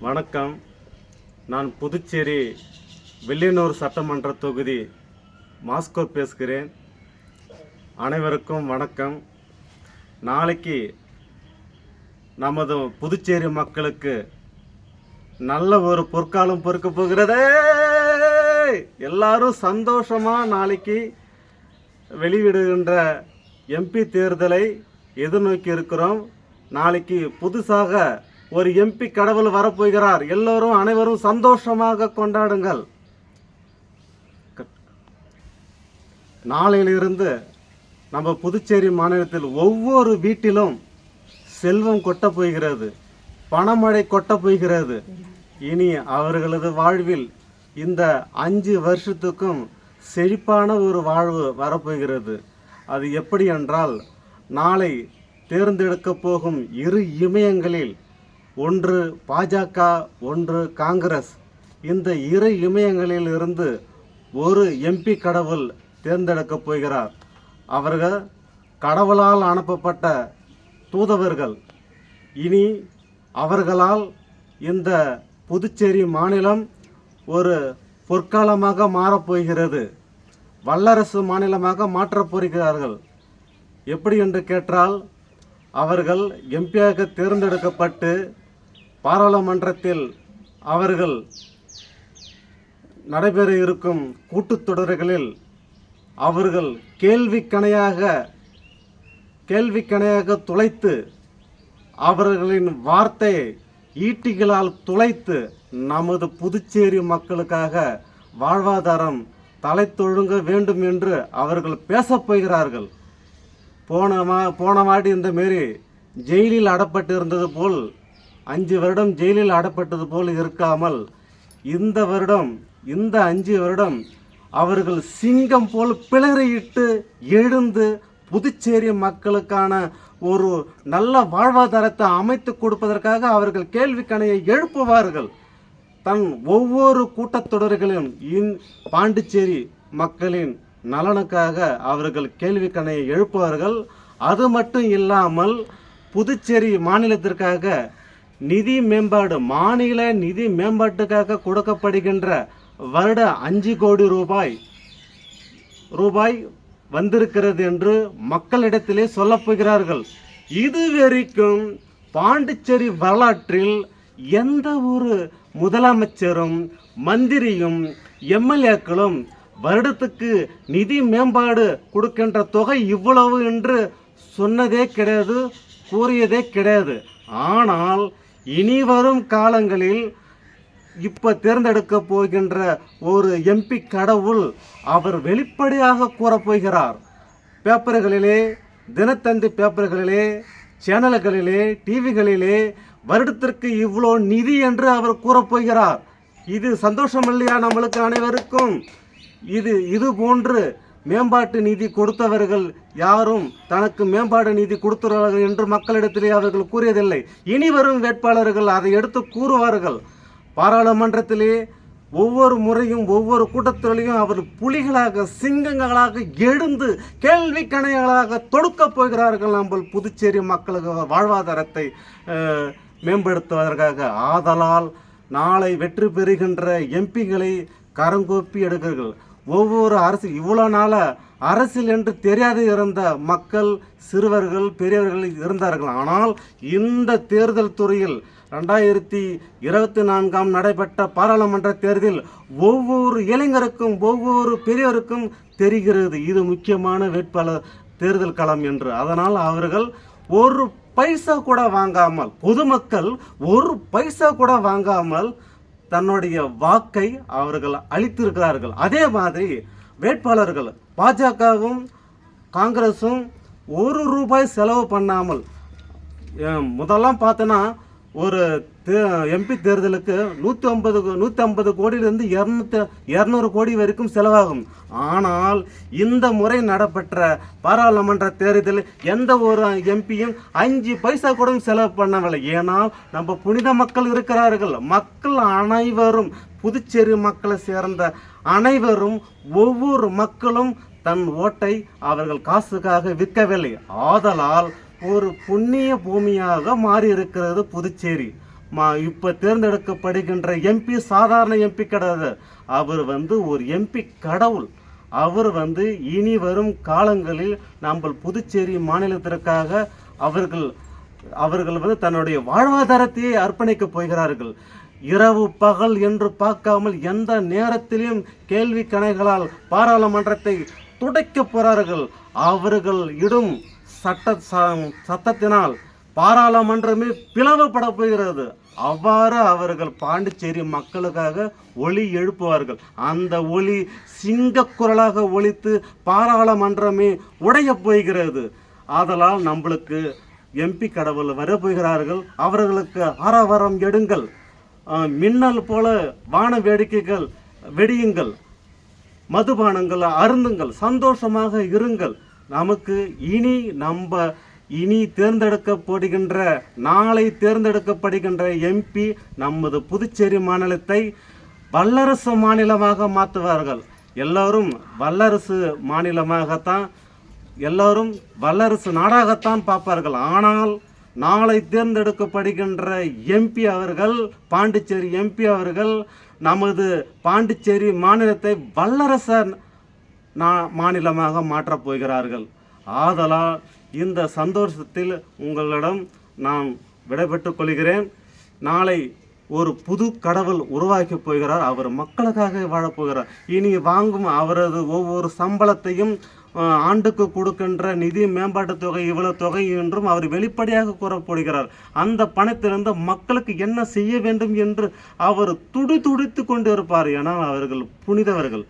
வணக்கம். நான் புதுச்சேரி வில்லியனூர் சட்டமன்ற தொகுதி மாஸ்கோ பேசுகிறேன். அனைவருக்கும் வணக்கம். நாளைக்கு நமது புதுச்சேரி மக்களுக்கு நல்ல ஒரு பொற்காலம் பொறுக்க போகிறதே. எல்லாரும் சந்தோஷமா நாளைக்கு வெளியிடுகின்ற எம்பி தேர்தலை எதிர்நோக்கி இருக்கிறோம். நாளைக்கு புதுசாக ஒரு எம்பி கடவுள் வரப்போகிறார். எல்லோரும் அனைவரும் சந்தோஷமாக கொண்டாடுங்கள். நாளையிலிருந்து நம்ம புதுச்சேரி மாநிலத்தில் ஒவ்வொரு வீட்டிலும் செல்வம் கொட்ட போகிறது, பணமழை கொட்ட போகிறது. இனி அவர்களது வாழ்வில் இந்த 5 வருஷத்துக்கும் செழிப்பான ஒரு வாழ்வு வரப்போகிறது. அது எப்படி என்றால், நாளை தேர்ந்தெடுக்க போகும் 2 இமயங்களில் ஒன்று பாஜக, ஒன்று காங்கிரஸ். இந்த 2 இமயங்களில் இருந்து ஒரு எம்பி கடவுள் தேர்ந்தெடுக்கப் போகிறார். அவர்கள் கடவுளால் அனுப்பப்பட்ட தூதுவர்கள். இனி அவர்களால் இந்த புதுச்சேரி மாநிலம் ஒரு பொற்காலமாக மாறப்போகிறது. வல்லரசு மாநிலமாக மாற்றப் போகிறார்கள். எப்படி என்று கேட்டால், அவர்கள் எம்பியாக தேர்ந்தெடுக்கப்பட்டு பாராளுமன்றத்தில் அவர்கள் நடைபெற இருக்கும் கூட்டுத்தொடர்களில் அவர்கள் கேள்விக்கணையாக துளைத்து, அவர்களின் வார்த்தையை ஈட்டிகளால் துளைத்து நமது புதுச்சேரி மக்களுக்காக வாழ்வாதாரம் தலைத்தொழுங்க வேண்டும் என்று அவர்கள் பேசப் போகிறார்கள். போன வாட்டி இந்த மாரி ஜெயிலில் அடப்பட்டு இருந்தது போல் 5 வருடம் ஜெயிலில் அடப்பட்டது போல் இருக்காமல், இந்த 5 வருடம் அவர்கள் சிங்கம் போல் பிளறியிட்டு எழுந்து புதுச்சேரி மக்களுக்கான ஒரு நல்ல வாழ்வாதாரத்தை அமைத்து கொடுப்பதற்காக அவர்கள் கேள்விக்கணையை எழுப்புவார்கள். தன் ஒவ்வொரு கூட்டத்தொடர்களிலும் பாண்டிச்சேரி மக்களின் நலனுக்காக அவர்கள் கேள்விக்கணையை எழுப்புவார்கள். அது மட்டும் இல்லாமல் புதுச்சேரி மாநிலத்திற்காக நிதி மேம்பாடு, மாநில நிதி மேம்பாட்டுக்காக கொடுக்கப்படுகின்ற வருட 5 கோடி ரூபாய் வந்திருக்கிறது என்று மக்களிடத்திலே சொல்லப் போகிறார்கள். இதுவரைக்கும் பாண்டிச்சேரி வரலாற்றில் எந்த ஒரு முதலமைச்சரும், மந்திரியும், எம்எல்ஏக்களும் வருடத்துக்கு நிதி மேம்பாடு கொடுக்கின்ற தொகை இவ்வளவு என்று சொன்னதே கிடையாது, கூறியதே கிடையாது. ஆனால் இனி வரும் காலங்களில் இப்போ தேர்ந்தெடுக்க போகின்ற ஒரு எம்பி கடவுள் அவர் வெளிப்படையாக கூறப்போகிறார். பேப்பர்களிலே, தினத்தந்தி பேப்பர்களிலே, சேனல்களிலே, டிவிகளிலே வருடத்திற்கு இவ்வளோ நிதி என்று அவர் கூறப்போகிறார். இது சந்தோஷம் இல்லையா நம்மளுக்கு அனைவருக்கும்? இது போன்று மேம்பாட்டு நிதி கொடுத்தவர்கள் யாரும் தனக்கு மேம்பாடு நிதி கொடுத்துள்ளார்கள் என்று மக்களிடத்திலே அவர்கள் கூறியதில்லை. இனி வரும் வேட்பாளர்கள் அதை எடுத்து கூறுவார்கள். பாராளுமன்றத்திலே ஒவ்வொரு முறையும் ஒவ்வொரு கூட்டத்திலையும் அவர் புலிகளாக, சிங்கங்களாக எழுந்து கேள்விக்கணைகளாக தொடுக்கப் போகிறார்கள் நம்ம புதுச்சேரி மக்களுக்கு வாழ்வாதாரத்தை மேம்படுத்துவதற்காக. ஆதலால் நாளை வெற்றி பெறுகின்ற எம்பிகளை கரங்கூப்பி எடுக்கிறார்கள். ஒவ்வொரு இவ்வளோ நாளாக அரசியல் என்று தெரியாது இருந்த மக்கள், சிறுவர்கள், பெரியவர்கள் இருந்தார்கள். ஆனால் இந்த தேர்தல் துறையில் 2024 நடைபெற்ற பாராளுமன்ற தேர்தலில் ஒவ்வொரு இளைஞருக்கும், ஒவ்வொரு பெரியவருக்கும் தெரிகிறது இது முக்கியமான வேட்பாளர் தேர்தல் களம் என்று. அதனால் அவர்கள் ஒரு பைசா கூட வாங்காமல், பொதுமக்கள் ஒரு பைசா கூட வாங்காமல் தன்னுடைய வாக்கை அவர்கள் அளித்திருக்கிறார்கள். அதே மாதிரி வேட்பாளர்கள் பாஜகவும் காங்கிரஸும் ₹1 செலவு பண்ணாமல், முதல்லாம் பார்த்தோன்னா ஒரு எம்பி தேர்தலுக்கு 150 கோடியிலிருந்து 200 கோடி வரைக்கும் செலவாகும். ஆனால் இந்த முறை நடைபெற்ற பாராளுமன்ற தேர்தலில் எந்த ஒரு எம்பியும் 5 பைசா கூட செலவு பண்ணவில்லை. ஏனால் நம்ம புனித மக்கள் இருக்கிறார்கள். மக்கள் அனைவரும், புதுச்சேரி மக்களை சேர்ந்த அனைவரும், ஒவ்வொரு மக்களும் தன் ஓட்டை அவர்கள் காசுக்காக விற்கவில்லை. ஆதலால் ஒரு புண்ணிய பூமியாக மாறி இருக்கிறது புதுச்சேரி. இப்போ தேர்ந்தெடுக்கப்படுகின்ற எம்பி சாதாரண எம்பி கிடையாது. அவர் ஒரு எம்பி கடவுள். அவர் இனி வரும் காலங்களில் நம்ம புதுச்சேரி மாநிலத்திற்காக அவர்கள் தன்னுடைய வாழ்வாதாரத்தையே அர்ப்பணிக்க போகிறார்கள். இரவு பகல் என்று பார்க்காமல் எந்த நேரத்திலும் கேள்வி கணைகளால் பாராளுமன்றத்தை துடைக்க போறார்கள். அவர்கள் இடும் சட்டத்தினால் பாராளுமன்றமே பிளவுபட போகிறது. அவ்வாறு அவர்கள் பாண்டிச்சேரி மக்களுக்காக ஒலி எழுப்புவார்கள். அந்த ஒலி சிங்க குரலாக ஒலித்து பாராளுமன்றமே உடைய போகிறது. ஆதலால் நம்மளுக்கு எம்பி கடவுள் வரப்போகிறார்கள். அவர்களுக்கு ஆரவாரம் எடுங்கள், மின்னல் போல வான வேடிக்கைகள் வெடியுங்கள், மதுபானங்கள் அருந்துங்கள், சந்தோஷமாக இருங்கள். நமக்கு இனி தேர்ந்தெடுக்கப்படுகின்ற நாளை தேர்ந்தெடுக்கப்படுகின்ற எம்பி நமது புதுச்சேரி மாநிலத்தை வல்லரசு மாநிலமாக மாற்றுவார்கள். எல்லோரும் வல்லரசு மாநிலமாகத்தான், எல்லோரும் வல்லரசு நாடாகத்தான் பார்ப்பார்கள். ஆனால் நாளை தேர்ந்தெடுக்கப்படுகின்ற எம்பி அவர்கள், பாண்டிச்சேரி எம்பி அவர்கள் நமது பாண்டிச்சேரி மாநிலத்தை வல்லரச மாநிலமாக மாற்றப் போகிறார்கள். ஆதலால் இந்த சந்தோஷத்தில் உங்களிடம் நான் விடைபெற்றுக் கொள்கிறேன். நாளை ஒரு புது கடவுள் உருவாக்கி போகிறார். அவர் மக்களுக்காக வாழப்போகிறார். இனி வாங்கும் அவரது ஒவ்வொரு சம்பளத்தையும் ஆண்டுக்கு கொடுக்கின்ற நிதி மேம்பாட்டு தொகை இவ்வளவு தொகை என்றும் அவர் வெளிப்படையாக கூறப்படுகிறார். அந்த பணத்திலிருந்து மக்களுக்கு என்ன செய்ய வேண்டும் என்று அவர் துடித்து கொண்டு இருப்பார். ஏனால் அவர்கள் புனிதவர்கள்.